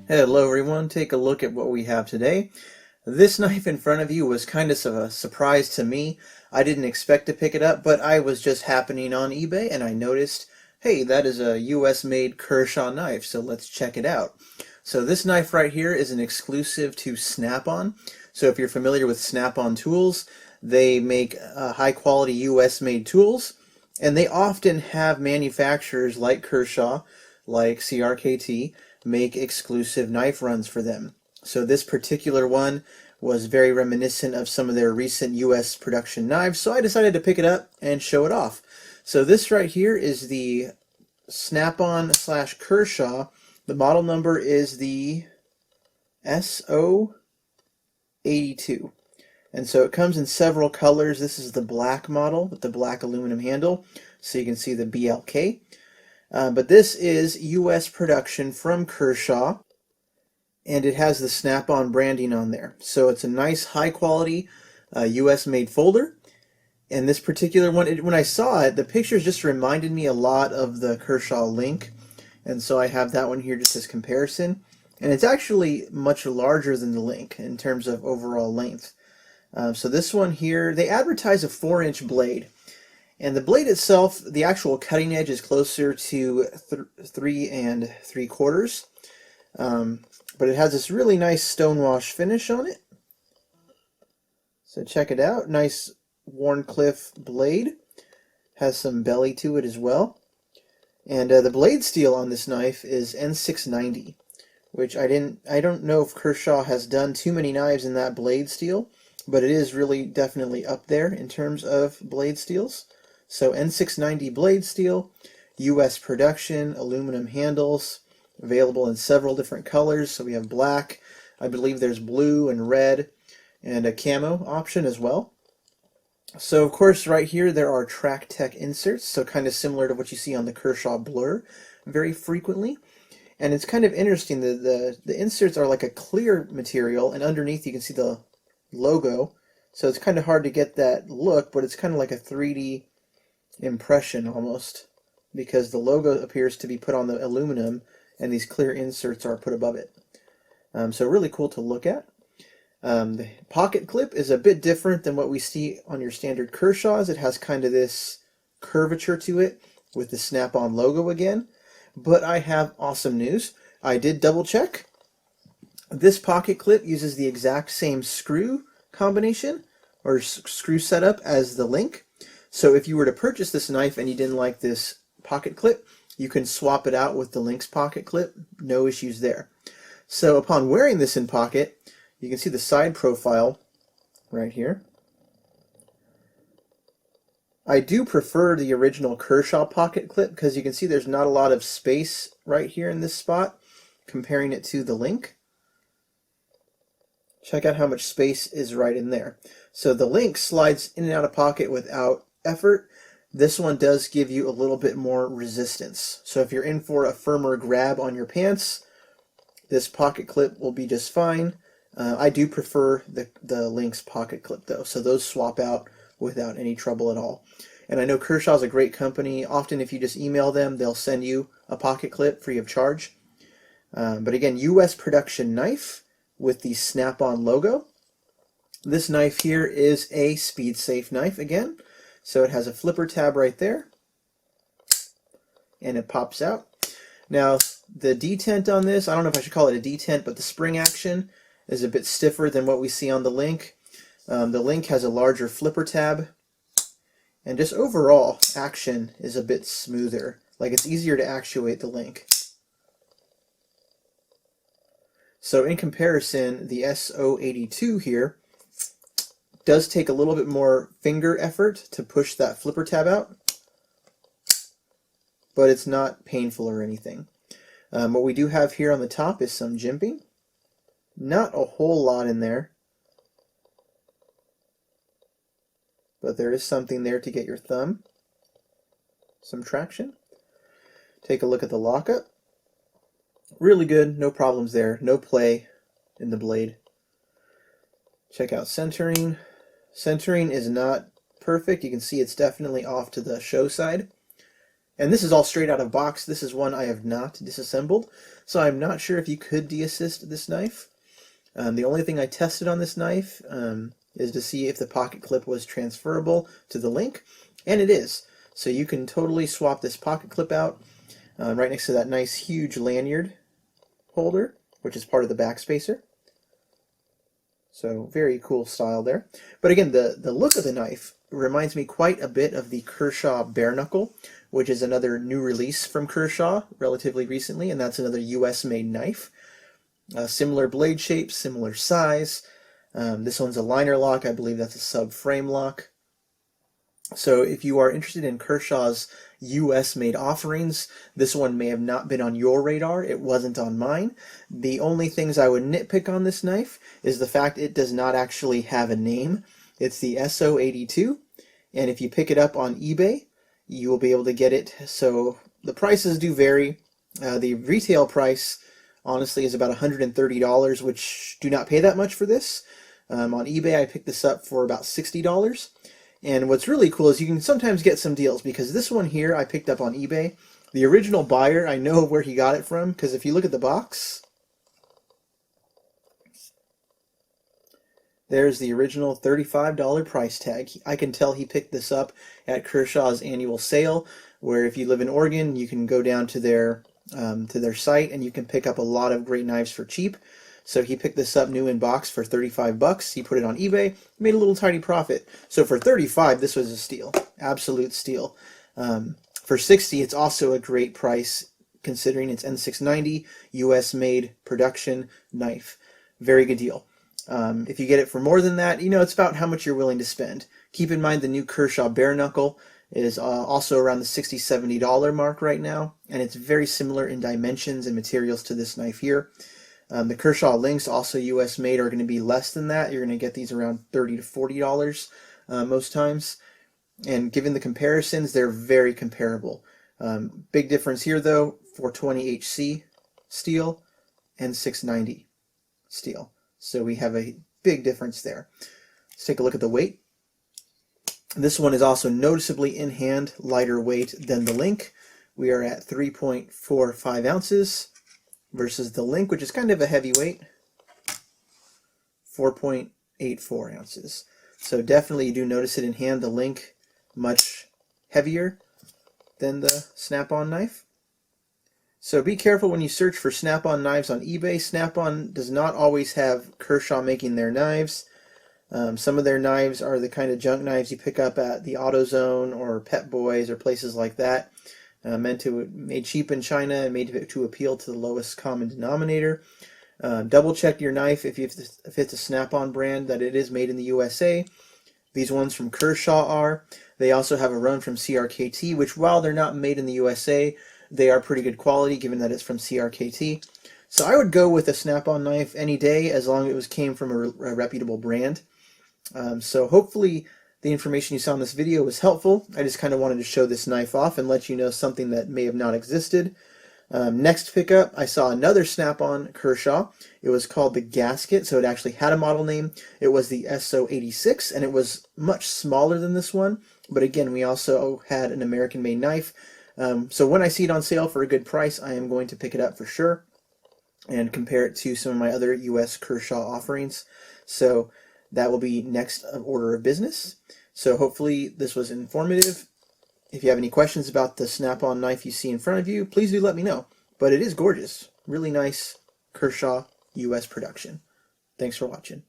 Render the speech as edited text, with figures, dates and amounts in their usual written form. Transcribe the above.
Hello everyone, take a look at what we have today. This knife in front of you was kind of a surprise to me. I didn't expect to pick it up, but I was just happening on eBay and I noticed, hey, that is a US made Kershaw knife, so let's check it out. So this knife right here is an exclusive to Snap-on. So if you're familiar with Snap-on tools, they make high quality US made tools, and they often have manufacturers like Kershaw, like CRKT, make exclusive knife runs for them. So this particular one was very reminiscent of some of their recent US production knives, so I decided to pick it up and show it off. So this right here is the Snap-on / Kershaw. The model number is the ZT0762. And so it comes in several colors. This is the black model with the black aluminum handle, so you can see the BLK. But this is US production from Kershaw, and it has the Snap-on branding on there. So it's a nice high quality US made folder. And this particular one, when I saw it, the pictures just reminded me a lot of the Kershaw Link. And so I have that one here just as comparison. And it's actually much larger than the Link in terms of overall length. So this one here, they advertise a 4-inch blade. And the blade itself, the actual cutting edge is closer to 3 3/4. But it has this really nice stonewash finish on it. So check it out. Nice Wharncliffe blade. Has some belly to it as well. And the blade steel on this knife is N690, which I don't know if Kershaw has done too many knives in that blade steel, but it is really definitely up there in terms of blade steels. So N690 blade steel, US production, aluminum handles, available in several different colors. So we have black, I believe there's blue and red, and a camo option as well. So of course right here there are Track Tech inserts, so kind of similar to what you see on the Kershaw Blur very frequently. And it's kind of interesting, the inserts are like a clear material, and underneath you can see the logo. So it's kind of hard to get that look, but it's kind of like a 3D impression almost, because the logo appears to be put on the aluminum and these clear inserts are put above it. So really cool to look at. The pocket clip is a bit different than what we see on your standard Kershaws. It has kind of this curvature to it with the Snap-on logo again. But I have awesome news. I did double check. This pocket clip uses the exact same screw combination or screw setup as the Link. So if you were to purchase this knife and you didn't like this pocket clip, you can swap it out with the Link's pocket clip. No issues there. So upon wearing this in pocket, you can see the side profile right here. I do prefer the original Kershaw pocket clip because you can see there's not a lot of space right here in this spot comparing it to the Link. Check out how much space is right in there. So the Link slides in and out of pocket without effort. This one does give you a little bit more resistance. So if you're in for a firmer grab on your pants, this pocket clip will be just fine. I do prefer the Link's pocket clip though, so those swap out without any trouble at all. And I know Kershaw's a great company. Often if you just email them, they'll send you a pocket clip free of charge. But again, US production knife with the Snap-on logo. This knife here is a speed safe knife again. So it has a flipper tab right there, and it pops out. Now, the detent on this, I don't know if I should call it a detent, but the spring action is a bit stiffer than what we see on the Link. The Link has a larger flipper tab, and just overall action is a bit smoother. Like it's easier to actuate the Link. So in comparison, the S082 here does take a little bit more finger effort to push that flipper tab out, but it's not painful or anything. What we do have here on the top is some jimping. Not a whole lot in there, but there is something there to get your thumb some traction. Take a look at the lockup. Really good, no problems there, no play in the blade. Check out centering. Centering is not perfect. You can see it's definitely off to the show side. And this is all straight out of box. This is one I have not disassembled, so I'm not sure if you could deassist this knife. The only thing I tested on this knife is to see if the pocket clip was transferable to the link, and it is. So you can totally swap this pocket clip out right next to that nice huge lanyard holder, which is part of the back spacer. So very cool style there. But again, the look of the knife reminds me quite a bit of the Kershaw bare knuckle, which is another new release from Kershaw relatively recently, and that's another US made knife. Similar blade shape, similar size. This one's a liner lock. I believe that's a sub-frame lock. So if you are interested in Kershaw's US-made offerings, this one may have not been on your radar. It wasn't on mine. The only things I would nitpick on this knife is the fact it does not actually have a name. It's the ZT0762, and if you pick it up on eBay, you will be able to get it. So the prices do vary. The retail price honestly is about $130, which do not pay that much for this. On eBay I picked this up for about $60. And what's really cool is you can sometimes get some deals, because this one here I picked up on eBay. The original buyer, I know where he got it from, because if you look at the box, there's the original $35 price tag. I can tell he picked this up at Kershaw's annual sale, where if you live in Oregon, you can go down to their site and you can pick up a lot of great knives for cheap. So he picked this up new in box for 35 bucks. He put it on eBay, made a little tiny profit. So for 35, this was a steal, absolute steal. For 60, it's also a great price considering it's N690, US made production knife. Very good deal. If you get it for more than that, you know, it's about how much you're willing to spend. Keep in mind the new Kershaw bare knuckle is also around the $60–70 mark right now, and it's very similar in dimensions and materials to this knife here. The Kershaw links, also US made, are going to be less than that. You're going to get these around $30 to $40 most times. And given the comparisons, they're very comparable. Big difference here though, 420HC steel and 690 steel. So we have a big difference there. Let's take a look at the weight. This one is also noticeably in hand lighter weight than the link. We are at 3.45 ounces versus the link, which is kind of a heavy weight, 4.84 ounces. So definitely you do notice it in hand. The link much heavier than the snap-on knife. So be careful when you search for snap-on knives on eBay. Snap-on does not always have Kershaw making their knives. Some of their knives are the kind of junk knives you pick up at the AutoZone or Pet Boys or places like that. Made cheap in China and made to appeal to the lowest common denominator. Double check your knife if it's a snap-on brand that it is made in the USA. These ones from Kershaw are. They also have a run from CRKT, which while they're not made in the USA, they are pretty good quality given that it's from CRKT. So I would go with a snap-on knife any day as long as it came from a reputable brand. So hopefully the information you saw in this video was helpful. I just kind of wanted to show this knife off and let you know something that may have not existed. Next pickup, I saw another snap-on Kershaw. It was called the Gasket, so it actually had a model name. It was the SO86, and it was much smaller than this one. But again, we also had an American-made knife. So when I see it on sale for a good price, I am going to pick it up for sure and compare it to some of my other US Kershaw offerings. So that will be next order of business. So hopefully this was informative. If you have any questions about the snap-on knife you see in front of you, please do let me know. But it is gorgeous. Really nice Kershaw US production. Thanks for watching.